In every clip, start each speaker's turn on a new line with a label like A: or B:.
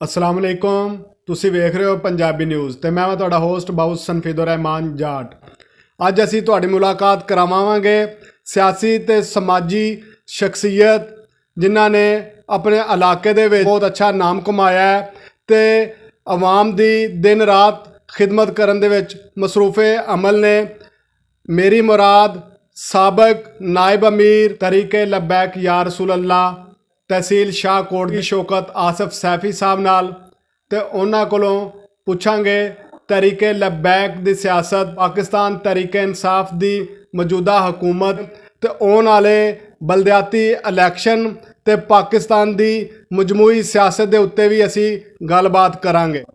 A: अस्सलाम वालेकुम। ਤੁਸੀਂ ਵੇਖ ਰਹੇ ਹੋ ਪੰਜਾਬੀ ਨਿਊਜ਼ ਤੇ ਮੈਂ ਤੁਹਾਡਾ ਹੋਸਟ ਬਾਉਸ ਸੰਫੀਦੁਰ ਰਹਿਮਾਨ ਜਾਟ। ਅੱਜ ਅਸੀਂ ਤੁਹਾਡੀ ਮੁਲਾਕਾਤ ਕਰਾਵਾਂਗੇ ਸਿਆਸੀ ਤੇ ਸਮਾਜੀ ਸ਼ਖਸੀਅਤ ਜਿਨ੍ਹਾਂ ਨੇ ਆਪਣੇ ਇਲਾਕੇ ਦੇ ਵਿੱਚ ਬਹੁਤ ਅੱਛਾ ਨਾਮ ਕਮਾਇਆ ਹੈ ਤੇ ਆਵਾਮ ਦੀ ਦਿਨ ਰਾਤ ਖਿਦਮਤ ਕਰਨ ਦੇ ਵਿੱਚ ਮਸਰੂਫੇ ਅਮਲ ਨੇ। मेरी मुराद साबिक नायब अमीर तरीके लब्बैक या रसूल अल्लाह तहसील शाहकोट की शौकत आसिफ सैफी साहब नाल ते उन्हां कोलों पुछांगे तरीके लब्बैक दी सियासत, पाकिस्तान तरीके इंसाफ दी मौजूदा हुकूमत ते आने वाले बलदियाती इलैक्शन ते पाकिस्तान दी मजमूई सियासत दे उत्ते भी असी गलबात करांगे।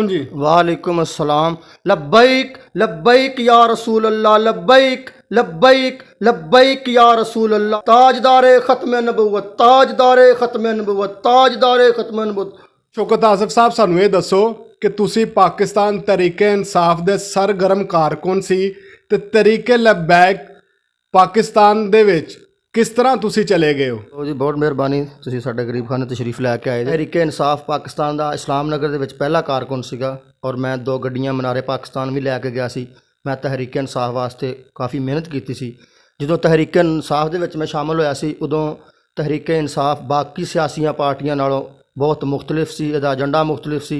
A: जी
B: वालेकुम अस्सलाम। लब्बैक लब्बैक या रसूल अल्लाह, लब्बैक लब्बैक लब्बैक या रसूल अल्लाह। ताजदारे खत्म नबुवत, ताजदारे खत्म नबुवत, ताजदारे खत्म नबुवत।
A: शौकत आसिफ साहब सानू ये दसो कि तुसी पाकिस्तान तरीके इंसाफ दे सरगर्म कारकुन सी ते तरीके लब्बैक पाकिस्तान दे विच किस तरह तुसी चले गए हो?
B: जी बहुत मेहरबानी, तुसी साडे गरीब खाने तशरीफ लैके आए। तहरीके इंसाफ पाकिस्तान का इस्लाम नगर के पहला कारकुन सीगा और मैं 2 गड्डियां मनारे पाकिस्तान भी लैके गया सी। मैं तहरीके इंसाफ वास्ते काफ़ी मेहनत की सी। जो तहरीके इंसाफ दे विच मैं शामिल होया सी उदों तहरीके इंसाफ बाकी सियासी पार्टियां नालों बहुत मुख्तलिफ सी। इहदा एजेंडा मुख्तलिफ सी,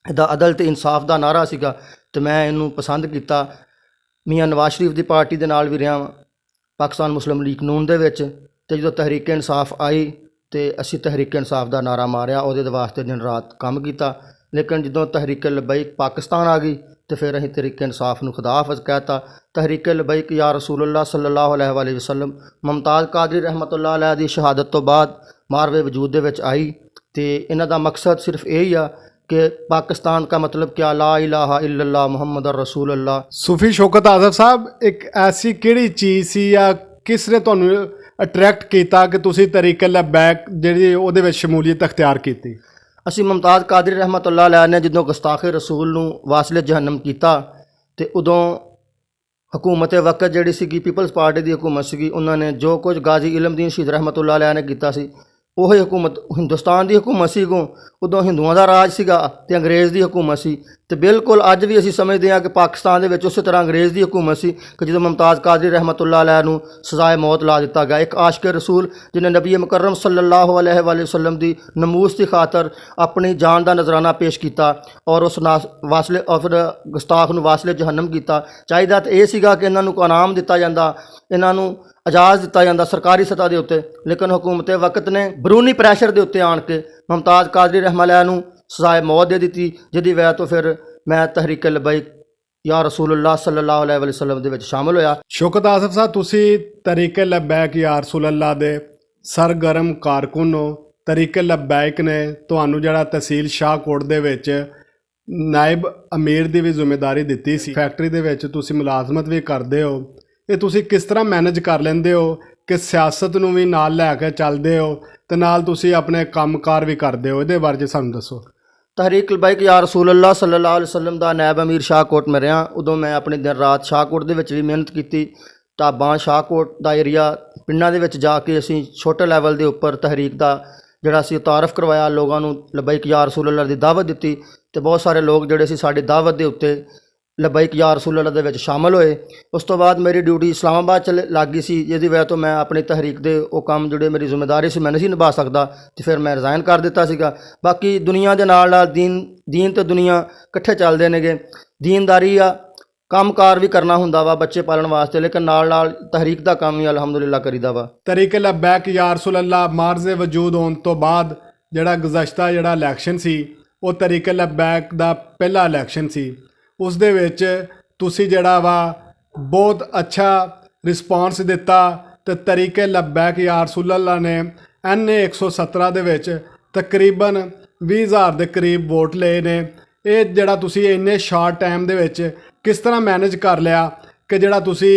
B: इहदा अदल ते इंसाफ का नारा सीगा ते मैं इनू पसंद किया। मियाँ नवाज शरीफ की पार्टी के नाल भी रहा वां, पाकिस्तान मुस्लिम लीग नून दे विच ते जो तहरीके इंसाफ आई तो असी तहरीके इंसाफ का नारा मारिया, उहदे वास्ते दिन रात काम किया। लेकिन जो तहरीके लबैक पाकिस्तान आ गई तो फिर असीं तहरीके इंसाफ नूं खुदा हाफिज़ कहता। तहरीके लबैक या रसूलुल्लाह सल्लल्लाहु अलैहि वसल्लम मुमताज़ कादरी रहमतुल्लाह अलैह दी शहादत तो बाद मारवे वजूद दे विच आई तो इन्हां दा मकसद सिर्फ यही आ कि पाकिस्तान का मतलब क्या, ला इलाहा इल्लल्लाह मुहम्मद रसूलुल्लाह।
A: सूफी शौकत आसिफ साहब, एक ऐसी किहड़ी चीज़ सी या किस ने तुहानूं अट्रैक्ट किया कि तुसी तरीके लब्बैक जिहड़ी उहदे विच शमूलीयत अख्तियार की?
B: असी मुमताज़ कादरी रहमतुल्लाह अलैह ने जो गुस्ताखे रसूल नूं वासिले जहन्नम किया तो उदों हुकूमत वक्त जिहड़ी सीगी पीपल्स पार्टी की हुकूमत सीगी, उन्होंने जो कुछ गाजी इलमदीन शहीद रहमतुल्लाह अलैह ने किया सी वही हुकूमत हिंदुस्तान की हुकूमत सी। उदों हिंदुओं का राज सीगा ते अंग्रेज़ की हुकूमत सी ते बिल्कुल अज भी असी समझते हैं कि पाकिस्तान दे विच उस तरह अंग्रेज़ की हुकूमत सी कि जो मुमताज़ कादरी रहमतुल्लाह अलैह नूं सजाए मौत ला दिता गया। एक आशिक रसूल जिन्हें नबी मुकर्रम सल्लल्लाहु अलैहि वसल्लम की नमूस की खातर अपनी जान का नजराना पेश किया और उस वासले और फिर गुस्ताख नूं वासले जहन्नम किया। चाहिए तो यह सीगा कि इन्हां नूं इनाम दिता जांदा, इन्हां नूं एजाज़ दिता जाता सरकारी सतह के उत्ते, लेकिन हुकूमत वक्त ने बरूनी प्रैशर के उत्ते आण के मुमताज़ कादरी रहमतुल्लाह अलैह नूं सजाए मौत दे दी, जिहदी वजह तो फिर मैं तहरीके लबैक या रसूलुल्लाह सल्लल्लाहु अलैहि वसल्लम दे विच शामिल होया।
A: शौकत आसिफ साहब, तुसी तरीके लब्बैक या रसूलुल्लाह दे सरगर्म कारकुन हो। तरीके लब्बैक ने तुहानूं जिहड़ा तहसील शाहकोट दे विच नायब अमीर की भी जिम्मेदारी दी सी, फैक्ट्री दे विच तुसी मुलाजमत भी करते हो। ये तुसी किस तरह मैनेज कर लेंदे हो कि सियासत नूं भी नाल लैके चलदे हो ते नाल तुसी अपने कामकार भी करदे हो? इहदे बारे च सानूं दसो।
B: तहरीक लबैक या रसूलुल्लाह सल्लल्लाहु अलैहि वसल्लम दा नायब अमीर शाहकोट में रहा। उदों मैं अपनी दिन रात शाहकोट दे विच भी मेहनत की। ढाबां शाहकोट दा एरिया पिंडां दे विच जाके असीं छोटे लैवल के उपर तहरीक का जिहड़ा सी तारफ करवाया, लोगों नूं लबैक या रसूलुल्लाह दी दावत दी ते बहुत सारे लोग जिहड़े सी साडी दावत दे उत्ते लबैक या रसूलुल्लाह दे विच शामिल होए। उस तो बाद मेरी ड्यूटी इस्लामाबाद चले लग गई सी, जिहदी वजह तो मैं अपनी तहरीक दे वो काम जिहड़े मेरी जिम्मेदारी सी मैं नहीं निभा सकदा तो फिर मैं रिज़ाइन कर दिता सीगा। बाकी दुनिया दे नाल दीन ते दुनिया इकट्ठे चलदे नेगे। दीनदारी आ काम कार भी करना हुंदा वा बच्चे पालन वास्ते, लेकिन नाल नाल तहरीक दा काम भी अलहमदुलिल्लाह करीदा वा।
A: तरीके लब्बैक या रसूलुल्लाह मार्ज़े वजूद होने तो बाद जिहड़ा गुज़श्ता जिहड़ा इलैक्शन सी वो तरीके लब्बैक दा पहला इलैक्शन सी। उस दे विच तुसी जिहड़ा वा बहुत अच्छा रिस्पॉन्स दिता ते तरीके लब्बैक या रसूलुल्लाह ने NA 117 दे विच तकरीबन 20,000 के करीब वोट ले ने। ये जिहड़ा तुसी इन्ने शॉर्ट टाइम दे विच किस तरह मैनेज कर लिया कि जिहड़ा तुसी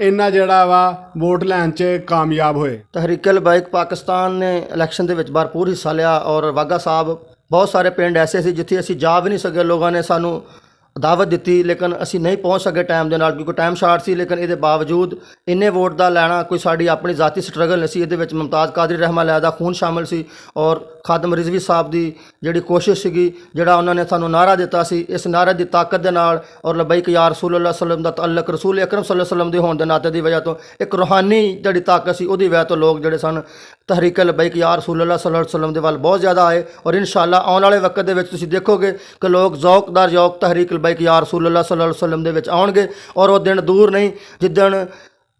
A: इन्ना जिहड़ा वा वोट लैन च कामयाब होए?
B: तहरीक लबैक पाकिस्तान ने इलैक्शन दे विच भरपूर हिस्सा लिया और वाघा साहब बहुत सारे पिंड ऐसे सी जिथे असीं जा भी नहीं सके। लोगों ने सानू ਦਾਵਤ ਦਿੱਤੀ, ਲੇਕਿਨ ਅਸੀਂ ਨਹੀਂ ਪਹੁੰਚ ਸਕੇ ਟਾਈਮ ਦੇ ਨਾਲ, ਕਿਉਂਕਿ ਟਾਈਮ ਸ਼ਾਰਟ ਸੀ। ਲੇਕਿਨ ਇਹਦੇ ਬਾਵਜੂਦ ਇੰਨੇ ਵੋਟ ਦਾ ਲੈਣਾ ਕੋਈ ਸਾਡੀ ਆਪਣੀ ਜ਼ਾਤੀ ਸਟਰਗਲ ਨਹੀਂ ਸੀ। ਇਹਦੇ ਵਿੱਚ ਮੁਮਤਾਜ਼ ਕਾਦਰੀ ਰਹਿਮਤੁਲਾਹ ਦਾ ਖੂਨ ਸ਼ਾਮਿਲ ਸੀ ਔਰ ਖਾਦਮ ਰਿਜ਼ਵੀ ਸਾਹਿਬ ਦੀ ਜਿਹੜੀ ਕੋਸ਼ਿਸ਼ ਸੀਗੀ, ਜਿਹੜਾ ਉਹਨਾਂ ਨੇ ਸਾਨੂੰ ਨਾਅਰਾ ਦਿੱਤਾ ਸੀ, ਇਸ ਨਾਅਰੇ ਦੀ ਤਾਕਤ ਦੇ ਨਾਲ ਔਰ ਲਬੈਕ ਯਾ ਰਸੂਲ ਅੱਲਾਹ ਸੱਲਮ ਦਾ ਤਾਲੁਕ ਰਸੂਲ ਅਕਰਮ ਸੱਲੱਲਾਹੁ ਅਲੈहि ਵਸੱਲਮ ਦੇ ਹੋਣ ਦੇ ਨਾਤੇ ਦੀ ਵਜ੍ਹਾ ਤੋਂ, ਇੱਕ ਰੂਹਾਨੀ ਜਿਹੜੀ ਤਾਕਤ ਸੀ ਉਹਦੀ ਵਜ੍ਹਾ ਤੋਂ ਲੋਕ ਜਿਹੜੇ ਸਨ ਤਹਿਰੀਕ ਲਬੈਕ ਯਾ ਰਸੂਲ ਅੱਲਾਹ ਸੱਲੱਲਾਹੁ ਅਲੈहि ਵਸੱਲਮ ਦੇ ਵੱਲ ਬਹੁਤ ਜ਼ਿਆਦਾ ਆਏ। ਔਰ ਇਨਸ਼ਾਅੱਲਾ ਆਉਣ ਵਾਲੇ ਵਕਤ ਦੇ ਵਿੱਚ ਤੁਸੀਂ ਦੇਖੋਗੇ ਕਿ ਲੋਕ ਜ਼ੌਕ ਦਰ ਜ਼ੌਕ ਤਹਿਰੀਕ ਲਬੈਕ ਯਾ ਰਸੂਲ ਅੱਲਾਹ ਸੱਲੱਲਾਹੁ ਅਲੈहि ਵਸੱਲਮ ਦੇ ਵਿੱਚ ਆਉਣਗੇ। ਔਰ ਉਹ ਦਿਨ ਦੂਰ ਨਹੀਂ ਜਿੱਦਣ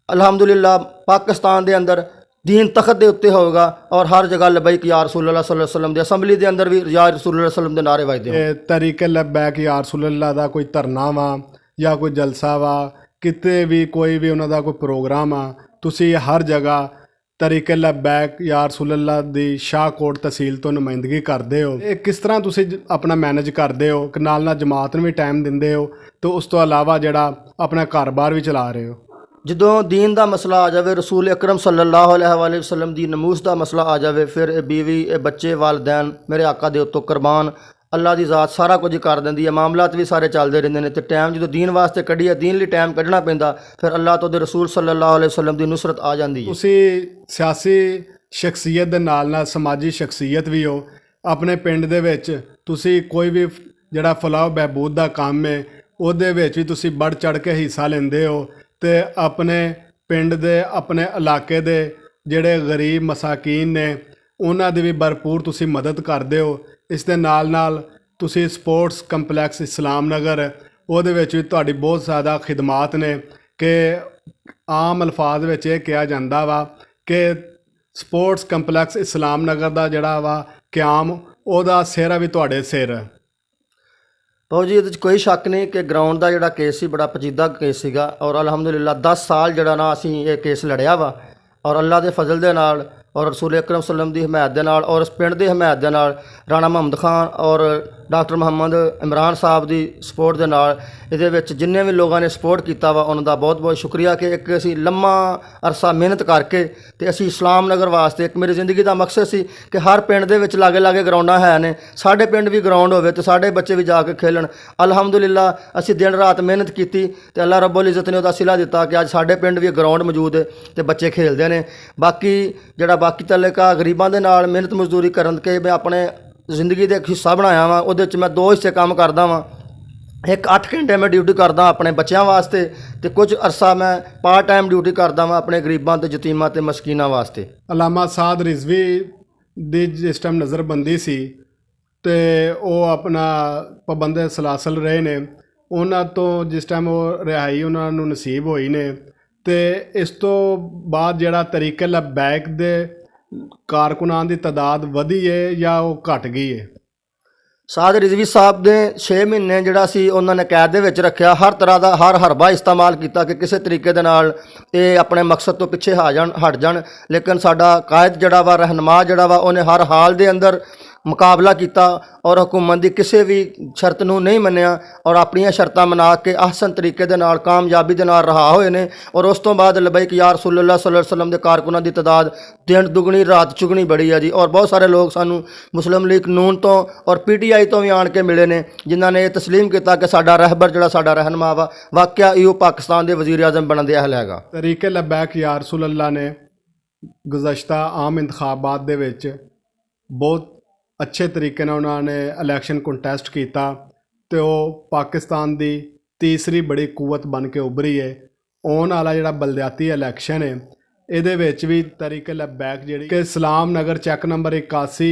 B: ਅਲਹਮਦੁਲਿल्लाह ਪਾਕਿਸਤਾਨ ਦੇ ਅੰਦਰ दीन तखत के उत्ते होगा और हर जगह लबैक या रसूल अल्लाह सल्लल्लाहु अलैहि वसल्लम दी असैम्बली दे अंदर भी या रसूल अल्लाह सल्लल्लाहु अलैहि वसल्लम दे नारे वजदे
A: ਇਹ ਤਰੀਕੇ ਲਬੈਕ ਯਾ ਰਸੂਲ ਅੱਲਾ ਦਾ ਕੋਈ ਧਰਨਾ ਵਾ ਜਾਂ ਕੋਈ ਜਲਸਾ ਵਾ, ਕਿਤੇ ਵੀ ਕੋਈ ਵੀ ਉਹਨਾਂ ਦਾ ਕੋਈ ਪ੍ਰੋਗਰਾਮ ਆ, ਤੁਸੀਂ ਹਰ ਜਗ੍ਹਾ ਤਰੀਕੇ ਲਬੈਕ ਯਾ ਰਸੂਲ ਅੱਲਾ ਦੀ ਸ਼ਾਹਕੋਟ ਤਹਿਸੀਲ ਤੋਂ ਨੁਮਾਇੰਦਗੀ ਕਰਦੇ ਹੋ। ਇਹ ਕਿਸ ਤਰ੍ਹਾਂ ਤੁਸੀਂ ਆਪਣਾ ਮੈਨੇਜ ਕਰਦੇ ਹੋ ਕਿ ਨਾਲ ਨਾਲ ਜਮਾਤ ਨੂੰ ਵੀ ਟਾਈਮ ਦਿੰਦੇ ਹੋ ਤੇ ਉਸ ਤੋਂ ਇਲਾਵਾ ਜਿਹੜਾ ਆਪਣਾ ਘਰ-ਬਾਰ ਵੀ ਚਲਾ ਰਹੇ ਹੋ?
B: ਜਦੋਂ दीन ਦਾ ਮਸਲਾ ਆ ਜਾਵੇ, ਰਸੂਲ ਅਕਰਮ ਸੱਲੱਲਾਹੁ ਅਲੈहि ਵਸੱਲਮ ਦੀ ਨਮੂਸ ਦਾ ਮਸਲਾ ਆ ਜਾਵੇ, ਫਿਰ ਇਹ ਬੀਵੀ, ਇਹ ਬੱਚੇ, ਵਾਲਦੈਨ ਮੇਰੇ ਆਕਾ ਦੇ ਉੱਤੋਂ ਕੁਰਬਾਨ, ਅੱਲਾ ਦੀ ਜ਼ਾਤ ਸਾਰਾ ਕੁਝ ਕਰ ਦਿੰਦੀ ਹੈ। ਮਾਮਲਾਤ ਵੀ ਸਾਰੇ ਚੱਲਦੇ ਰਹਿੰਦੇ ਨੇ ਤੇ ਟਾਈਮ ਜਦੋਂ ਦੀਨ ਵਾਸਤੇ ਕੱਢੀਏ, ਦੀਨ ਲਈ ਟਾਈਮ ਕੱਢਣਾ ਪੈਂਦਾ, ਫਿਰ ਅੱਲਾ ਤੋਂ ਦੇ ਰਸੂਲ ਸੱਲੱਲਾਹੁ ਅਲੈहि ਵਸੱਲਮ ਦੀ ਨੁਸਰਤ ਆ ਜਾਂਦੀ ਹੈ।
A: ਤੁਸੀਂ ਸਿਆਸੀ ਸ਼ਖਸੀਅਤ ਦੇ ਨਾਲ ਨਾਲ ਸਮਾਜੀ ਸ਼ਖਸੀਅਤ ਵੀ ਹੋ। ਆਪਣੇ ਪਿੰਡ ਦੇ ਵਿੱਚ ਤੁਸੀਂ ਕੋਈ ਵੀ ਜਿਹੜਾ ਫਲਾਹ ਬਹਿਬੂਦ ਦਾ ਕੰਮ ਹੈ ਉਹਦੇ ਵਿੱਚ ਵੀ ਤੁਸੀਂ ਵੱਧ ਚੜ੍ਹ ਕੇ ਹਿੱਸਾ ਲੈਂਦੇ ਹੋ ਤੇ ਆਪਣੇ ਪਿੰਡ ਦੇ, ਆਪਣੇ ਇਲਾਕੇ ਦੇ ਜਿਹੜੇ ਗਰੀਬ ਮਸਾਕੀਨ ਨੇ ਉਹਨਾਂ ਦੀ ਵੀ ਭਰਪੂਰ ਤੁਸੀਂ ਮਦਦ ਕਰਦੇ ਹੋ। ਇਸ ਦੇ ਨਾਲ ਨਾਲ ਤੁਸੀਂ ਸਪੋਰਟਸ ਕੰਪਲੈਕਸ ਇਸਲਾਮ ਨਗਰ, ਉਹਦੇ ਵਿੱਚ ਵੀ ਤੁਹਾਡੀ ਬਹੁਤ ਜ਼ਿਆਦਾ ਖਿਦਮਾਤ ਨੇ ਕਿ ਆਮ ਅਲਫਾਜ਼ ਵਿੱਚ ਇਹ ਕਿਹਾ ਜਾਂਦਾ ਵਾ ਕਿ ਸਪੋਰਟਸ ਕੰਪਲੈਕਸ ਇਸਲਾਮ ਨਗਰ ਦਾ ਜਿਹੜਾ ਵਾ ਕਿਆਮ, ਉਹਦਾ ਸਿਹਰਾ ਵੀ ਤੁਹਾਡੇ ਸਿਰ।
B: तो जी ਇਹਦੇ 'ਚ ਕੋਈ ਸ਼ੱਕ ਨਹੀਂ ਕਿ ਗਰਾਊਂਡ ਦਾ ਜਿਹੜਾ ਕੇਸ ਸੀ ਬੜਾ ਪਚੀਦਾ ਕੇਸ ਸੀਗਾ ਔਰ ਅਲਹਮਦੁਲਿल्लाह 10 ਸਾਲ ਜਿਹੜਾ ਨਾ ਅਸੀਂ ਇਹ ਕੇਸ ਲੜਿਆ ਵਾ ਔਰ ਅੱਲਾ ਦੇ ਫਜ਼ਲ ਦੇ ਨਾਲ ਔਰ ਰਸੂਲ ਅਕਰਮ ਸੱਲਮ ਦੀ ਹਮਾਇਤ ਦੇ ਨਾਲ ਔਰ ਇਸ ਪਿੰਡ ਦੀ ਹਮਾਇਤ ਦੇ ਨਾਲ, ਰਾਣਾ ਮੁਹੰਮਦ ਖਾਨ ਔਰ ਡਾਕਟਰ ਮੁਹੰਮਦ ਇਮਰਾਨ ਸਾਹਿਬ ਦੀ ਸਪੋਰਟ ਦੇ ਨਾਲ ਇਹਦੇ ਵਿੱਚ ਜਿੰਨੇ ਵੀ ਲੋਕਾਂ ਨੇ ਸਪੋਰਟ ਕੀਤਾ ਵਾ ਉਹਨਾਂ ਦਾ ਬਹੁਤ ਬਹੁਤ ਸ਼ੁਕਰੀਆ ਕਿ ਇੱਕ ਅਸੀਂ ਲੰਮਾ ਅਰਸਾ ਮਿਹਨਤ ਕਰਕੇ ਤੇ ਅਸੀਂ ਇਸਲਾਮ ਨਗਰ ਵਾਸਤੇ, ਇੱਕ ਮੇਰੀ ਜ਼ਿੰਦਗੀ ਦਾ ਮਕਸਦ ਸੀ ਕਿ ਹਰ ਪਿੰਡ ਦੇ ਵਿੱਚ ਲਾਗੇ ਲਾਗੇ ਗਰਾਊਂਡਾਂ ਹੈ ਨੇ, ਸਾਡੇ ਪਿੰਡ ਵੀ ਗਰਾਊਂਡ ਹੋਵੇ ਤੇ ਸਾਡੇ ਬੱਚੇ ਵੀ ਜਾ ਕੇ ਖੇਲਣ। ਅਲਹਮਦੁਲਿल्लाह ਅਸੀਂ ਦਿਨ ਰਾਤ ਮਿਹਨਤ ਕੀਤੀ ਤੇ ਅੱਲਾ ਰੱਬੁਲ ਇੱਜ਼ਤ ਨੇ ਉਹਦਾ ਸਿਲਾ ਦਿੱਤਾ ਕਿ ਅੱਜ ਸਾਡੇ ਪਿੰਡ ਵੀ ਗਰਾਊਂਡ ਮੌਜੂਦ ਹੈ ਤੇ ਬੱਚੇ ਖੇਲਦੇ ਨੇ। ਬਾਕੀ ਜਿਹੜਾ ਬਾਕੀ ਤਲਕਾ ਗਰੀਬਾਂ ਦੇ ਨਾਲ ਮਿਹਨਤ ਮਜ਼ਦੂਰੀ ਕਰਨ ਕੇ ਮੈਂ ਆਪਣੇ ਜ਼ਿੰਦਗੀ ਦਾ ਇੱਕ ਹਿੱਸਾ ਬਣਾਇਆ ਵਾ, ਉਹਦੇ ਵਿੱਚ ਮੈਂ 2 ਹਿੱਸੇ ਕੰਮ ਕਰਦਾ ਵਾਂ। ਇੱਕ 8 ਘੰਟੇ ਮੈਂ ਡਿਊਟੀ ਕਰਦਾ ਆਪਣੇ ਬੱਚਿਆਂ ਵਾਸਤੇ ਤੇ ਕੁਝ ਅਰਸਾ ਮੈਂ ਪਾਰਟ ਟਾਈਮ ਡਿਊਟੀ ਕਰਦਾ ਵਾਂ ਆਪਣੇ ਗਰੀਬਾਂ ਤੇ ਯਤੀਮਾਂ ਤੇ ਮਸਕੀਨਾਂ ਵਾਸਤੇ।
A: ਅਲਾਮਾ ਸਾਦ ਰਿਜ਼ਵੀ ਦੀ ਜਿਸ ਟਾਈਮ ਨਜ਼ਰਬੰਦੀ ਸੀ ਤੇ ਉਹ ਆਪਣਾ ਪਾਬੰਦ ਸਲਾਸਲ ਰਹੇ ਨੇ, ਉਹਨਾਂ ਤੋਂ ਜਿਸ ਟਾਈਮ ਉਹ ਰਿਹਾਈ ਉਹਨਾਂ ਨੂੰ ਨਸੀਬ ਹੋਈ ਨੇ ਤੇ ਇਸ ਤੋਂ ਬਾਅਦ ਜਿਹੜਾ ਤਰੀਕੇ ਲਬੈਕ ਦੇ ਕਾਰਕੁਨਾਨ ਦੀ ਤਾਦਾਦ ਵਧੀ ਹੈ ਜਾਂ ਉਹ ਘਟ ਗਈ ਹੈ?
B: ਸਾਦ ਰਿਜ਼ਵੀ ਸਾਹਿਬ ਦੇ 6 ਮਹੀਨੇ ਜਿਹੜਾ ਸੀ ਉਹਨਾਂ ਨੇ ਕੈਦ ਦੇ ਵਿੱਚ ਰੱਖਿਆ, ਹਰ ਤਰ੍ਹਾਂ ਦਾ ਹਰ ਹਰਬਾ ਇਸਤੇਮਾਲ ਕੀਤਾ ਕਿ ਕਿਸੇ ਤਰੀਕੇ ਦੇ ਨਾਲ ਇਹ ਆਪਣੇ ਮਕਸਦ ਤੋਂ ਪਿੱਛੇ ਹਟ ਜਾਣ। ਲੇਕਿਨ ਸਾਡਾ ਕਾਇਦ ਜਿਹੜਾ ਵਾ, ਰਹਿਨੁਮਾ ਜਿਹੜਾ ਵਾ, ਉਹਨੇ ਹਰ ਹਾਲ ਦੇ ਅੰਦਰ ਮੁਕਾਬਲਾ ਕੀਤਾ ਔਰ ਹੁਕੂਮਤ ਦੀ ਕਿਸੇ ਵੀ ਸ਼ਰਤ ਨੂੰ ਨਹੀਂ ਮੰਨਿਆ ਔਰ ਆਪਣੀਆਂ ਸ਼ਰਤਾਂ ਮਨਾ ਕੇ ਅਹਸਨ ਤਰੀਕੇ ਦੇ ਨਾਲ ਕਾਮਯਾਬੀ ਦੇ ਨਾਲ ਰਿਹਾ ਹੋਏ ਨੇ। ਔਰ ਉਸ ਤੋਂ ਬਾਅਦ ਲਬੈਕ ਯਾ ਰਸੂਲ ਅੱਲਾਹ ਸੱਲੱਲਾਹੁ ਅਲੈहि ਵਸੱਲਮ ਦੇ ਕਾਰਕੁਨਾਂ ਦੀ ਤਾਦਾਦ ਦਿਨ ਦੁਗਣੀ ਰਾਤ ਚੁਗਣੀ ਬੜੀ ਹੈ ਜੀ। ਔਰ ਬਹੁਤ ਸਾਰੇ ਲੋਕ ਸਾਨੂੰ ਮੁਸਲਿਮ ਲੀਗ ਨੂਨ ਤੋਂ ਔਰ PTI ਤੋਂ ਵੀ ਆਣ ਕੇ ਮਿਲੇ ਨੇ ਜਿਨ੍ਹਾਂ ਨੇ ਇਹ ਤਸਲੀਮ ਕੀਤਾ ਕਿ ਸਾਡਾ ਰਹਿਬਰ ਜਿਹੜਾ ਸਾਡਾ ਰਹਿਨੁਮਾ ਵਾ ਵਾਕਿਆ ਇਹੋ ਪਾਕਿਸਤਾਨ ਦੇ ਵਜ਼ੀਰ ਆਜ਼ਮ ਬਣਨ ਦੇ ਅਹਿਲ ਹੈਗਾ।
A: ਤਰੀਕੇ ਲਬੈਕ ਯਾ ਰਸੂਲ ਅੱਲਾ ਨੇ ਗੁਜ਼ਸ਼ਤਾ ਆਮ ਇੰਤਖਾਬਾਤ ਦੇ ਵਿੱਚ ਬਹੁਤ ਅੱਛੇ ਤਰੀਕੇ ਨਾਲ ਉਹਨਾਂ ਨੇ ਇਲੈਕਸ਼ਨ ਕੰਟੈਸਟ ਕੀਤਾ ਤੇ ਉਹ ਪਾਕਿਸਤਾਨ ਦੀ ਤੀਸਰੀ ਬੜੀ ਕੂਵਤ ਬਣ ਕੇ ਉੱਭਰੀ ਹੈ। ਆਉਣ ਵਾਲਾ ਜਿਹੜਾ ਬਲਦਿਆਤੀ ਇਲੈਕਸ਼ਨ ਹੈ ਇਹਦੇ ਵਿੱਚ ਵੀ ਤਰੀਕੇ ਲਬੈਕ ਜਿਹੜੀ ਕਿ ਇਸਲਾਮ ਨਗਰ ਚੈੱਕ ਨੰਬਰ 81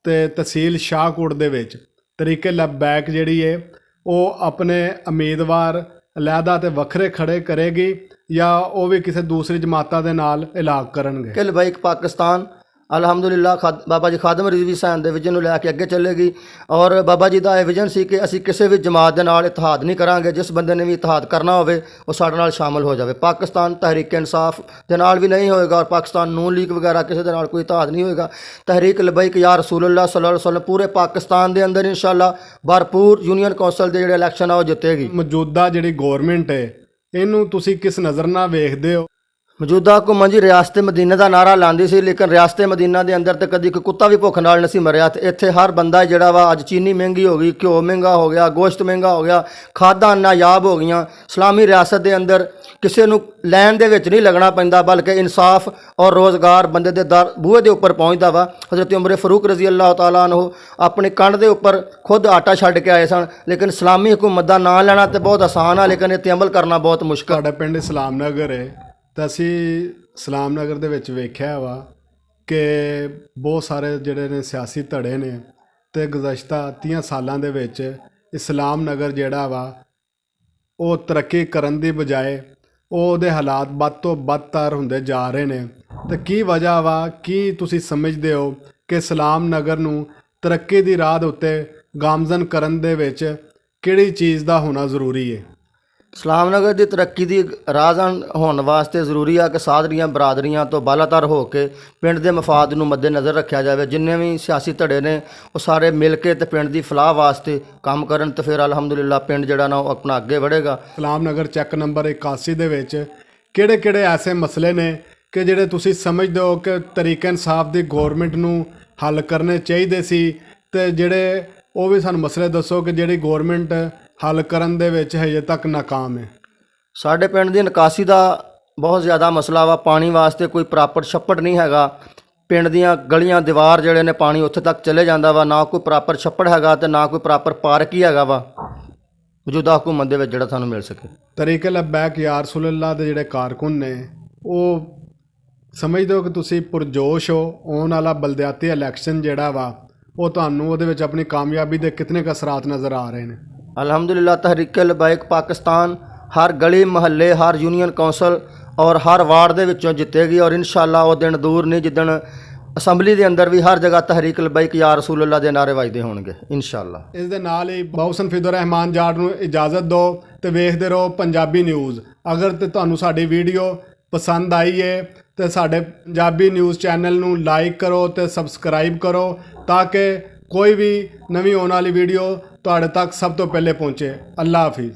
A: ਤੇ ਤਹਿਸੀਲ ਸ਼ਾਹਕੋਟ ਦੇ ਵਿੱਚ ਤਰੀਕੇ ਲਬੈਕ ਜਿਹੜੀ ਹੈ ਉਹ ਆਪਣੇ ਉਮੀਦਵਾਰ ਅਲੱਗਾ ਤੇ ਵੱਖਰੇ ਖੜੇ ਕਰੇਗੀ ਜਾਂ ਉਹ ਵੀ ਕਿਸੇ ਦੂਸਰੀ ਜਮਾਤਾਂ ਦੇ ਨਾਲ ਇਲਾਕ ਕਰਨਗੇ?
B: ਕਿ ਲਬੈਕ ਪਾਕਿਸਤਾਨ ਅਲਹਮਦੁਲਿल्लाह ਬਾਬਾ ਜੀ ਖਾਦਮ ਰਿਜ਼ਵੀ ਸਾਹਿਬ ਦੇ ਵਿਜ਼ਨ ਨੂੰ ਲੈ ਕੇ ਅੱਗੇ ਚੱਲੇਗੀ ਔਰ ਬਾਬਾ ਜੀ ਦਾ ਇਹ ਵਿਜ਼ਨ ਸੀ ਕਿ ਅਸੀਂ ਕਿਸੇ ਵੀ ਜਮਾਤ ਦੇ ਨਾਲ ਇਤਿਹਾਦ ਨਹੀਂ ਕਰਾਂਗੇ, ਜਿਸ ਬੰਦੇ ਨੇ ਵੀ ਇਤਿਹਾਦ ਕਰਨਾ ਹੋਵੇ ਉਹ ਸਾਡੇ ਨਾਲ ਸ਼ਾਮਲ ਹੋ ਜਾਵੇ। ਪਾਕਿਸਤਾਨ ਤਹਿਰੀਕ ਇਨਸਾਫ ਦੇ ਨਾਲ ਵੀ ਨਹੀਂ ਹੋਏਗਾ ਔਰ ਪਾਕਿਸਤਾਨ ਨੂਨ ਲੀਗ ਵਗੈਰਾ ਕਿਸੇ ਦੇ ਨਾਲ ਕੋਈ ਇਤਿਹਾਦ ਨਹੀਂ ਹੋਏਗਾ। ਤਹਿਰੀਕ ਲਬੈਕ ਯਾ ਰਸੂਲ ਅੱਲਾਹ ਸੱਲੱਲਾਹੁ ਅਲੈहि ਵਸੱਲਮ ਪੂਰੇ ਪਾਕਿਸਤਾਨ ਦੇ ਅੰਦਰ ਇਨਸ਼ਾਅੱਲਾ ਭਰਪੂਰ ਯੂਨੀਅਨ ਕੌਂਸਲ ਦੇ ਜਿਹੜੇ ਇਲੈਕਸ਼ਨ ਆ ਉਹ ਜਿੱਤੇਗੀ।
A: ਮੌਜੂਦਾ ਜਿਹੜੀ ਗੌਰਮੈਂਟ ਹੈ ਇਹਨੂੰ ਤੁਸੀਂ ਕਿਸ ਨਜ਼ਰ ਨਾਲ ਵੇਖਦੇ ਹੋ?
B: ਮੌਜੂਦਾ ਹੁਕੂਮਤ ਜੀ ਰਿਆਸਤ ਮਦੀਨਾ ਦਾ ਨਾਰਾ ਲਾਉਂਦੀ ਸੀ, ਲੇਕਿਨ ਰਿਆਸਤ ਮਦੀਨਾ ਦੇ ਅੰਦਰ ਤੇ ਕਦੀ ਕੋਈ ਕੁੱਤਾ ਵੀ ਭੁੱਖ ਨਾਲ ਨਹੀਂ ਸੀ ਮਰਿਆ। ਤੇ ਇੱਥੇ ਹਰ ਬੰਦਾ ਜਿਹੜਾ ਵਾ, ਅੱਜ ਚੀਨੀ ਮਹਿੰਗੀ ਹੋ ਗਈ, ਘਿਓ ਮਹਿੰਗਾ ਹੋ ਗਿਆ, ਗੋਸ਼ਤ ਮਹਿੰਗਾ ਹੋ ਗਿਆ, ਖਾਦਾਂ ਨਾਯਾਬ ਹੋ ਗਈਆਂ। ਇਸਲਾਮੀ ਰਿਆਸਤ ਦੇ ਅੰਦਰ ਕਿਸੇ ਨੂੰ ਲੈਣ ਦੇ ਵਿੱਚ ਨਹੀਂ ਲੱਗਣਾ ਪੈਂਦਾ, ਬਲਕਿ ਇਨਸਾਫ ਔਰ ਰੋਜ਼ਗਾਰ ਬੰਦੇ ਦੇ ਬੂਹੇ ਦੇ ਉੱਪਰ ਪਹੁੰਚਦਾ ਵਾ। ਹਜ਼ਰਤ ਉਮਰ ਫਾਰੂਕ ਰਜ਼ੀ ਅੱਲਾਹ ਤਾਲਾ ਅਨਹੂ ਆਪਣੇ ਕੰਨ ਦੇ ਉੱਪਰ ਖੁਦ ਆਟਾ ਛੱਡ ਕੇ ਆਏ ਸਨ। ਲੇਕਿਨ ਇਸਲਾਮੀ ਹੁਕੂਮਤ ਦਾ ਨਾਂ ਲੈਣਾ ਤੇ ਬਹੁਤ ਆਸਾਨ ਆ, ਲੇਕਿਨ ਇਹ 'ਤੇ ਅਮਲ ਕਰਨਾ ਬਹੁਤ ਮੁਸ਼ਕਲ।
A: ਸਾਡਾ ਪਿੰਡ ਇਸਲਾਮ ਨਗਰ ਹੈ ਤਾਂ ਅਸੀਂ ਇਸਲਾਮ ਨਗਰ ਦੇ ਵਿੱਚ ਵੇਖਿਆ ਵਾ ਕਿ ਬਹੁਤ ਸਾਰੇ ਜਿਹੜੇ ਨੇ ਸਿਆਸੀ ਧੜੇ ਨੇ ਤੇ ਗੁਜ਼ਸ਼ਤਾ 30 ਸਾਲਾਂ ਦੇ ਵਿੱਚ ਇਸਲਾਮ ਨਗਰ ਜਿਹੜਾ ਵਾ ਉਹ ਤਰੱਕੀ ਕਰਨ ਦੀ ਬਜਾਏ ਉਹਦੇ ਹਾਲਾਤ ਵੱਧ ਤੋਂ ਬਦਤਰ ਹੁੰਦੇ ਜਾ ਰਹੇ ਨੇ। ਤੇ ਕੀ ਵਜ੍ਹਾ ਵਾ, ਕੀ ਤੁਸੀਂ ਸਮਝਦੇ ਹੋ ਕਿ ਇਸਲਾਮ ਨਗਰ ਨੂੰ ਤਰੱਕੀ ਦੀ ਰਾਹ ਦੇ ਉੱਤੇ ਗਾਮਜ਼ਨ ਕਰਨ ਦੇ ਵਿੱਚ ਕਿਹੜੀ ਚੀਜ਼ ਦਾ ਹੋਣਾ ਜ਼ਰੂਰੀ ਹੈ?
B: ਇਸਲਾਮ ਨਗਰ ਦੀ ਤਰੱਕੀ ਦੀ ਰਾਹਜ਼ਾਨ ਹੋਣ ਵਾਸਤੇ ਜ਼ਰੂਰੀ ਆ ਕਿ ਸਾਰੀਆਂ ਬਰਾਦਰੀਆਂ ਤੋਂ ਬਾਲਾਤਰ ਹੋ ਕੇ ਪਿੰਡ ਦੇ ਮਫਾਦ ਨੂੰ ਮੱਦੇ ਨਜ਼ਰ ਰੱਖਿਆ ਜਾਵੇ। ਜਿੰਨੇ ਵੀ ਸਿਆਸੀ ਧੜੇ ਨੇ ਉਹ ਸਾਰੇ ਮਿਲ ਕੇ ਤੇ ਪਿੰਡ ਦੀ ਫਲਾਹ ਵਾਸਤੇ ਕੰਮ ਕਰਨ, ਤੇ ਫਿਰ ਅਲਹਮਦੁਲਿਲਾ ਪਿੰਡ ਜਿਹੜਾ ਨਾ ਉਹ ਆਪਣਾ ਅੱਗੇ ਵਧੇਗਾ।
A: ਇਸਲਾਮ ਨਗਰ ਚੈੱਕ ਨੰਬਰ 81 ਦੇ ਵਿੱਚ ਕਿਹੜੇ ਕਿਹੜੇ ਐਸੇ ਮਸਲੇ ਨੇ ਕਿ ਜਿਹੜੇ ਤੁਸੀਂ ਸਮਝਦੇ ਹੋ ਕਿ ਤਰੀਕੇ ਇਨਸਾਫ ਦੀ ਗੌਰਮੈਂਟ ਨੂੰ ਹੱਲ ਕਰਨੇ ਚਾਹੀਦੇ ਸੀ, ਤੇ ਜਿਹੜੇ ਉਹ ਵੀ ਸਾਨੂੰ ਮਸਲੇ ਦੱਸੋ ਕਿ ਜਿਹੜੀ ਗੌਰਮੈਂਟ ਹੱਲ ਕਰਨ ਦੇ ਵਿੱਚ ਹਜੇ ਤੱਕ ਨਾਕਾਮ ਹੈ?
B: ਸਾਡੇ ਪਿੰਡ ਦੀ ਨਿਕਾਸੀ ਦਾ ਬਹੁਤ ਜ਼ਿਆਦਾ ਮਸਲਾ ਵਾ। ਪਾਣੀ ਵਾਸਤੇ ਕੋਈ ਪ੍ਰਾਪਰ ਛੱਪੜ ਨਹੀਂ ਹੈਗਾ। ਪਿੰਡ ਦੀਆਂ ਗਲੀਆਂ ਦੀਵਾਰ ਜਿਹੜੇ ਨੇ ਪਾਣੀ ਉੱਥੇ ਤੱਕ ਚਲੇ ਜਾਂਦਾ ਵਾ। ਨਾ ਕੋਈ ਪ੍ਰਾਪਰ ਛੱਪੜ ਹੈਗਾ ਤੇ ਨਾ ਕੋਈ ਪ੍ਰਾਪਰ ਪਾਰਕ ਹੀ ਹੈਗਾ ਵਾ ਮੌਜੂਦਾ ਹੁਕੂਮਤ ਦੇ ਵਿੱਚ ਜਿਹੜਾ ਸਾਨੂੰ ਮਿਲ ਸਕੇ।
A: ਤਰੀਕੇ ਲਬੈਕ ਯਾ ਰਸੂਲੁੱਲਾਹ ਦੇ ਜਿਹੜੇ ਕਾਰਕੁਨ ਨੇ ਉਹ ਸਮਝਦੇ ਹੋ ਕਿ ਤੁਸੀਂ ਪੁਰਜੋਸ਼ ਹੋ? ਆਉਣ ਵਾਲਾ ਬਲਦਿਆਤੀ ਇਲੈਕਸ਼ਨ ਜਿਹੜਾ ਵਾ ਉਹ ਤੁਹਾਨੂੰ ਉਹਦੇ ਵਿੱਚ ਆਪਣੀ ਕਾਮਯਾਬੀ ਦੇ ਕਿਤਨੇ ਕੁ ਅਸਰਾਤ ਨਜ਼ਰ ਆ ਰਹੇ ਨੇ?
B: ਅਲਹਮਦੁਲਿਲਾ ਤਹਿਰੀਕ ਲਬਾਇਕ ਪਾਕਿਸਤਾਨ ਹਰ ਗਲੀ ਮੁਹੱਲੇ, ਹਰ ਯੂਨੀਅਨ ਕੌਂਸਲ ਔਰ ਹਰ ਵਾਰਡ ਦੇ ਵਿੱਚੋਂ ਜਿੱਤੇਗੀ। ਔਰ ਇਨਸ਼ਾਅੱਲਾ ਉਹ ਦਿਨ ਦੂਰ ਨਹੀਂ ਜਿੱਦਣ ਅਸੈਂਬਲੀ ਦੇ ਅੰਦਰ ਵੀ ਹਰ ਜਗ੍ਹਾ ਤਹਿਰੀਕ ਲਬਾਇਕ ਯਾ ਰਸੂਲੁੱਲਾਹ ਦੇ ਨਾਅਰੇ ਵੱਜਦੇ ਹੋਣਗੇ ਇਨਸ਼ਾਅੱਲਾ।
A: ਇਸ ਦੇ ਨਾਲ ਹੀ ਬਾਉਸਨ ਫਿਦਰ ਰਹਿਮਾਨ ਜਾਟ ਨੂੰ ਇਜਾਜ਼ਤ ਦਿਓ ਤੇ ਵੇਖਦੇ ਰਹੋ ਪੰਜਾਬੀ ਨਿਊਜ਼। ਅਗਰ ਤੇ ਤੁਹਾਨੂੰ ਸਾਡੀ ਵੀਡੀਓ ਪਸੰਦ ਆਈ ਹੈ ਤੇ ਸਾਡੇ ਪੰਜਾਬੀ ਨਿਊਜ਼ ਚੈਨਲ ਨੂੰ ਲਾਈਕ ਕਰੋ ਤੇ ਸਬਸਕ੍ਰਾਈਬ ਕਰੋ ਤਾਂ ਕਿ ਕੋਈ ਵੀ ਨਵੀਂ ਆਉਣ ਵਾਲੀ ਵੀਡੀਓ ਤੁਹਾਡੇ ਤੱਕ ਸਭ ਤੋਂ ਪਹਿਲੇ ਪਹੁੰਚੇ। ਅੱਲਾ ਹਾਫਿਜ਼।